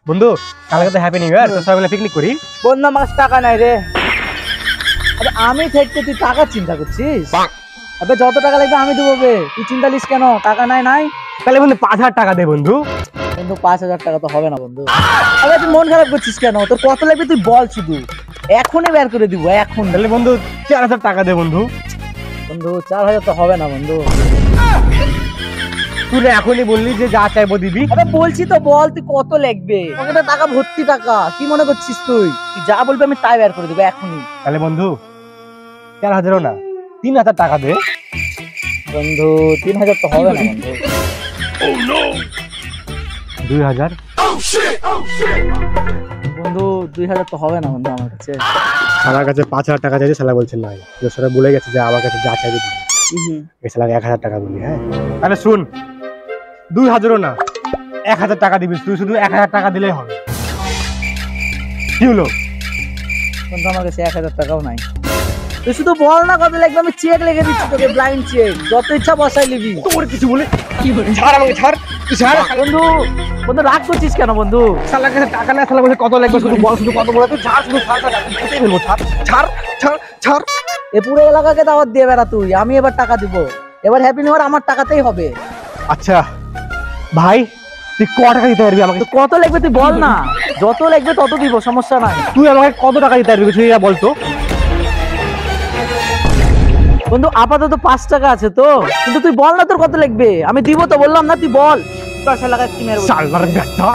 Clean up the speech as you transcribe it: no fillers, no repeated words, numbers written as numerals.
বন্ধু কালকে তো হ্যাপি নিউ ইয়ার, তো সবাই মিলে পিকনিক করি। বন্ধু আমার কাছে টাকা নাই রে। আরে আমি থাকতে তুই টাকা চিন্তা করছিস? আবে যত টাকা লাগবে আমি দেবো বে, তুই চিন্তা লিস কেন? টাকা নাই নাই তাহলে বন্ধু 5,000 টাকা দে বন্ধু। বন্ধু 5,000 টাকা তো হবে না বন্ধু। আবে তুই মন খারাপ করছিস কেন? তোর কত লাগবে তুই বল, শুধু এখনই বের করে দিব এখন। তাহলে বন্ধু 4,000 টাকা দে বন্ধু। বন্ধু 4,000 তো হবে না বন্ধু। তুই এখনই বললি যে যা চাইবো দিবি। আরে বলছি তো, বল তুই কত লাগবে? পকেটে টাকা ভর্তি টাকা, কি মনে করছিস তুই? তুই যা বলবি আমি তাই বের করে দেবো এখনই। তাহলে বন্ধু 4,000ও না 3,000 টাকা দে। বন্ধু 3,000 তো হবে না বন্ধু। 2,000। বন্ধু 2,000 তো হবে না বন্ধু আমার কাছে। আমার কাছে 5,000 টাকা চাইছে, শালা বলছে নাই। সেটা বলে গেছে যে আমার কাছে যা চাইবে দিবি। এই শালাকে 1,000 টাকা বলি। হ্যাঁ তাহলে শুন, 2,000ও না 1,000 টাকা দিবি। তুই শুধু 1,000 টাকা দিলেই হবে। কি হলো? বন্ধু আমার কাছে 1,000 টাকাও নাই। তুই শুধু বল না কত লাগবে, আমি চেক লিখে দিচ্ছি তোকে, ব্লাইন্ড চেক, যত ইচ্ছা বসাই নিবি। তোর কিছু বলে কি বলে? ছাড় আমাকে, ছাড় তুই ছাড়। বন্ধু বন্ধু রাগ করছিস কেন বন্ধু? শালার কাছে টাকা না, শালা বলে কত লাগবে শুধু বল, শুধু কত বলে তুই ছাড়, শুধু ছাড়, ছাড় বলবো, ছাড় ছাড় ছাড় ছাড়। এ পুরো এলাকাকে দাওয়াত দিয়ে বেড়া তুই, আমি এবার টাকা দিব। এবার হ্যাপি নিউ ইয়ার আমার টাকাতেই হবে। আচ্ছা ভাই, তুই ক টাকা দিতে পারবি আমাকে? তো কত লাগবে তুই বল না, যত লাগবে তত দিব, সমস্যা নাই। তুই আমাকে কত টাকা দিতে পারবি সেটা বলতো। বন্ধু আপাতত 5 টাকা আছে তো, কিন্তু তুই বল না তোর কত লাগবে, আমি দিব তো, বললাম না, তুই বল। 10 টাকা কি মেরে শালার গাধা।